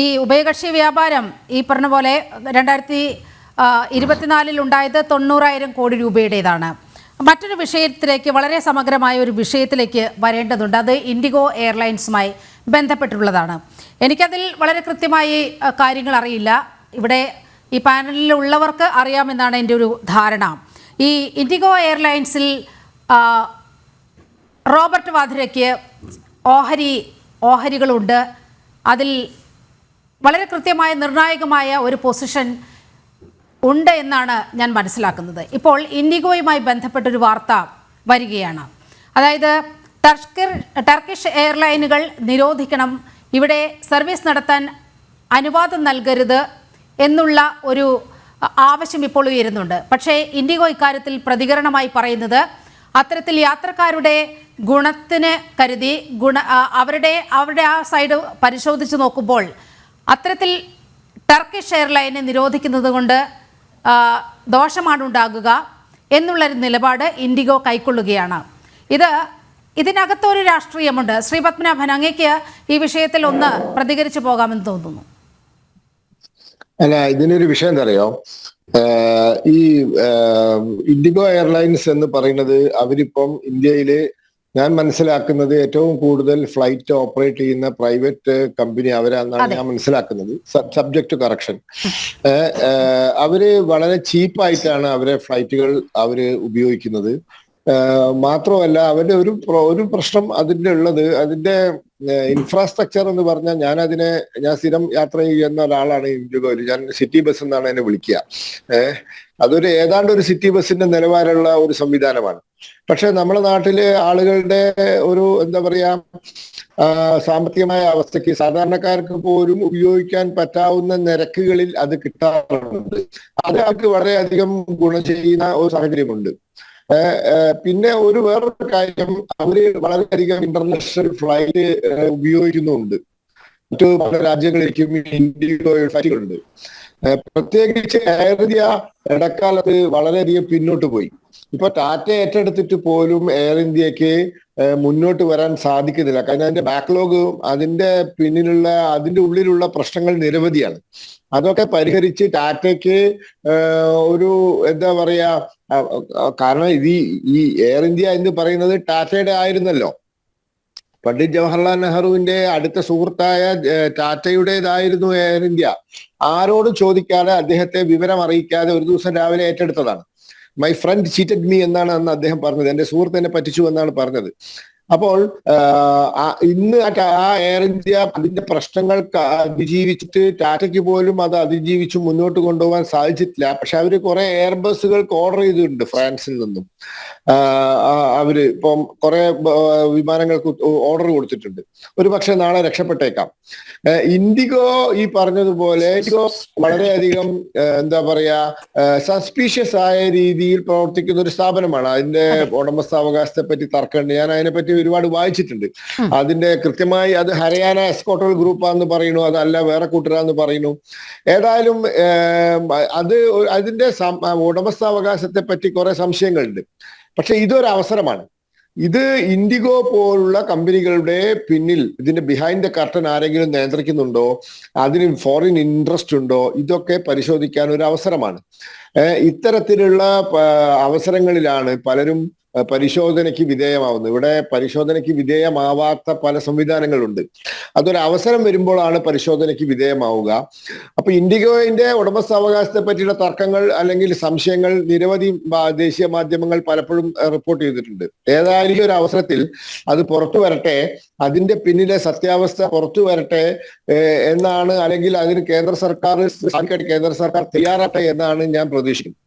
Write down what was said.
ഈ ഉഭയകക്ഷി വ്യാപാരം ഈ പറഞ്ഞ പോലെ 2024 ഉണ്ടായത് 90,000 കോടി രൂപയുടേതാണ്. മറ്റൊരു വിഷയത്തിലേക്ക്, വളരെ സമഗ്രമായ ഒരു വിഷയത്തിലേക്ക് വരേണ്ടതുണ്ട്. അത് ഇൻഡിഗോ എയർലൈൻസുമായി ബന്ധപ്പെട്ടുള്ളതാണ്. എനിക്കതിൽ വളരെ കൃത്യമായി കാര്യങ്ങൾ അറിയില്ല. ഇവിടെ ഈ പാനലിലുള്ളവർക്ക് അറിയാമെന്നാണ് എൻ്റെ ഒരു ധാരണ. ഈ ഇൻഡിഗോ എയർലൈൻസിൽ റോബർട്ട് വാദ്രയ്ക്ക് ഓഹരികളുണ്ട്. അതിൽ വളരെ കൃത്യമായ നിർണായകമായ ഒരു പൊസിഷൻ ഉണ്ട് എന്നാണ് ഞാൻ മനസ്സിലാക്കുന്നത്. ഇപ്പോൾ ഇൻഡിഗോയുമായി ബന്ധപ്പെട്ടൊരു വാർത്ത വരികയാണ്. അതായത് ടർക്കിഷ് എയർലൈനുകൾ നിരോധിക്കണം, ഇവിടെ സർവീസ് നടത്താൻ അനുവാദം നൽകരുത് എന്നുള്ള ഒരു ആവശ്യം ഇപ്പോൾ ഉയരുന്നുണ്ട്. പക്ഷേ ഇൻഡിഗോ ഇക്കാര്യത്തിൽ പ്രതികരണമായി പറയുന്നത് അത്തരത്തിൽ യാത്രക്കാരുടെ ഗുണത്തിന് കരുതി അവരുടെ ആ സൈഡ് പരിശോധിച്ച് നോക്കുമ്പോൾ അത്തരത്തിൽ ടർക്കിഷ് എയർലൈനെ നിരോധിക്കുന്നത് കൊണ്ട് ദോഷമാണ് ഉണ്ടാകുക എന്നുള്ളൊരു നിലപാട് ഇൻഡിഗോ കൈക്കൊള്ളുകയാണ്. ഇതിനകത്തൊരു രാഷ്ട്രീയമുണ്ട്. ശ്രീ പത്മനാഭൻ, അങ്ങേക്ക് ഈ വിഷയത്തിൽ ഒന്ന് പ്രതികരിച്ചു പോകാമെന്ന് തോന്നുന്നു. അല്ല, ഇതിനൊരു വിഷയം എന്താ അറിയോ, ഈ ഇൻഡിഗോ എയർലൈൻസ് എന്ന് പറയുന്നത് അവരിപ്പം ഇന്ത്യയില് ഞാൻ മനസ്സിലാക്കുന്നത് ഏറ്റവും കൂടുതൽ ഫ്ലൈറ്റ് ഓപ്പറേറ്റ് ചെയ്യുന്ന പ്രൈവറ്റ് കമ്പനി അവരാണെന്നാണ് ഞാൻ മനസ്സിലാക്കുന്നത്. Subject to correction. അവര് വളരെ ചീപ്പായിട്ടാണ് അവരെ ഫ്ലൈറ്റുകൾ അവര് ഉപയോഗിക്കുന്നത്. മാത്രമല്ല അവരുടെ ഒരു പ്രശ്നം അതിന്റെ ഉള്ളത്, അതിന്റെ ഇൻഫ്രാസ്ട്രക്ചർ എന്ന് പറഞ്ഞാൽ ഞാൻ സ്ഥിരം യാത്ര ചെയ്യുന്ന ഒരാളാണ് ഇൻഡിഗോയിൽ. ഞാൻ സിറ്റി ബസ് എന്നാണ് എന്നെ വിളിക്കുക. ഏതാണ്ട് ഒരു സിറ്റി ബസിന്റെ നിലവാരമുള്ള ഒരു സംവിധാനമാണ്. പക്ഷെ നമ്മുടെ നാട്ടിലെ ആളുകളുടെ ഒരു എന്താ പറയാ സാമ്പത്തികമായ അവസ്ഥയ്ക്ക് സാധാരണക്കാർക്ക് പോലും ഉപയോഗിക്കാൻ പറ്റാവുന്ന നിരക്കുകളിൽ അത് കിട്ടാറുണ്ട്. അത് അവർക്ക് വളരെയധികം ഗുണം ചെയ്യുന്ന ഒരു സാഹചര്യമുണ്ട്. പിന്നെ വേറൊരു കാര്യം, അവര് വളരെയധികം ഇന്റർനാഷണൽ ഫ്ലൈറ്റ് ഉപയോഗിക്കുന്നുണ്ട്. മറ്റു പല രാജ്യങ്ങളിലേക്കും ഇൻഡിഗോ ഫ്ലൈറ്റുകളുണ്ട്. പ്രത്യേകിച്ച് എയർ ഇന്ത്യ ഇടക്കാലത്ത് വളരെയധികം പിന്നോട്ട് പോയി. ഇപ്പൊ ടാറ്റ ഏറ്റെടുത്തിട്ട് പോലും എയർ ഇന്ത്യക്ക് മുന്നോട്ട് വരാൻ സാധിക്കുന്നില്ല. കാരണം അതിന്റെ ബാക്ക്ലോഗും അതിന്റെ ഉള്ളിലുള്ള പ്രശ്നങ്ങൾ നിരവധിയാണ്. അതൊക്കെ പരിഹരിച്ച് ടാറ്റയ്ക്ക് എന്താ പറയാ, കാരണം ഈ എയർ ഇന്ത്യ എന്ന് പറയുന്നത് ടാറ്റയുടെ ആയിരുന്നല്ലോ. പണ്ഡിറ്റ് ജവഹർലാൽ നെഹ്റുവിന്റെ അടുത്ത സുഹൃത്തായ ടാറ്റയുടേതായിരുന്നു എയർ ഇന്ത്യ. ആരോടും ചോദിക്കാതെ, അദ്ദേഹത്തെ വിവരം അറിയിക്കാതെ ഒരു ദിവസം രാവിലെ ഏറ്റെടുത്തതാണ്. മൈ ഫ്രണ്ട് ചീറ്റഡ് മീ എന്നാണ് അന്ന് അദ്ദേഹം പറഞ്ഞത്. എന്റെ സുഹൃത്ത് എന്നെ പറ്റിച്ചു എന്നാണ് പറഞ്ഞത്. അപ്പോൾ ഇന്ന് ആ എയർ ഇന്ത്യ അതിന്റെ പ്രശ്നങ്ങൾ അതിജീവിച്ചിട്ട് ടാറ്റയ്ക്ക് പോലും അത് അതിജീവിച്ച് മുന്നോട്ട് കൊണ്ടുപോകാൻ സാധിച്ചിട്ടില്ല. പക്ഷെ അവര് കുറെ എയർ ബസ്സുകൾക്ക് ഓർഡർ ചെയ്തിട്ടുണ്ട് ഫ്രാൻസിൽ നിന്നും. അവര് ഇപ്പം കുറെ വിമാനങ്ങൾക്ക് ഓർഡർ കൊടുത്തിട്ടുണ്ട്. ഒരു പക്ഷെ നാളെ രക്ഷപ്പെട്ടേക്കാം. ഇൻഡിഗോ ഈ പറഞ്ഞതുപോലെ വളരെയധികം എന്താ പറയാ സസ്പീഷ്യസ് ആയ രീതിയിൽ പ്രവർത്തിക്കുന്ന ഒരു സ്ഥാപനമാണ്. അതിന്റെ ഉടമസ്ഥാവകാശത്തെ പറ്റി തർക്കമുണ്ട്. ഞാൻ അതിനെപ്പറ്റി ഒരുപാട് വായിച്ചിട്ടുണ്ട്. അതിന്റെ കൃത്യമായി അത് ഹരിയാന എസ്കോർട്ടൽ ഗ്രൂപ്പാന്ന് പറയുന്നു, അതല്ല വേറെ കൂട്ടരാന്ന് പറയുന്നു. ഏതായാലും അതിന്റെ ഉടമസ്ഥാവകാശത്തെ പറ്റി കുറെ സംശയങ്ങളുണ്ട്. പക്ഷെ ഇതൊരു അവസരമാണ്. ഇത് ഇൻഡിഗോ പോലുള്ള കമ്പനികളുടെ പിന്നിൽ, ഇതിന്റെ ബിഹൈൻഡ് ദ കർട്ടൻ ആരെങ്കിലും നിയന്ത്രിക്കുന്നുണ്ടോ, അതിന് ഫോറിൻ ഇൻട്രസ്റ്റ് ഉണ്ടോ, ഇതൊക്കെ പരിശോധിക്കാൻ ഒരു അവസരമാണ്. ഇത്തരത്തിലുള്ള അവസരങ്ങളിലാണ് പലരും പരിശോധനയ്ക്ക് വിധേയമാവുന്നത്. ഇവിടെ പരിശോധനയ്ക്ക് വിധേയമാവാത്ത പല സംവിധാനങ്ങളുണ്ട്. അതൊരു അവസരം വരുമ്പോഴാണ് പരിശോധനയ്ക്ക് വിധേയമാവുക. അപ്പൊ ഇൻഡിഗോയുടെ ഉടമസ്ഥാവകാശത്തെ പറ്റിയുള്ള തർക്കങ്ങൾ അല്ലെങ്കിൽ സംശയങ്ങൾ നിരവധി ദേശീയ മാധ്യമങ്ങൾ പലപ്പോഴും റിപ്പോർട്ട് ചെയ്തിട്ടുണ്ട്. ഏതായാലും ഒരു അവസരത്തിൽ അത് പുറത്തു വരട്ടെ, അതിന്റെ പിന്നിലെ സത്യാവസ്ഥ പുറത്തു വരട്ടെ എന്നാണ്, അല്ലെങ്കിൽ അതിന് കേന്ദ്ര സർക്കാർ തയ്യാറാട്ടെ എന്നാണ് ഞാൻ പ്രതീക്ഷിക്കുന്നത്.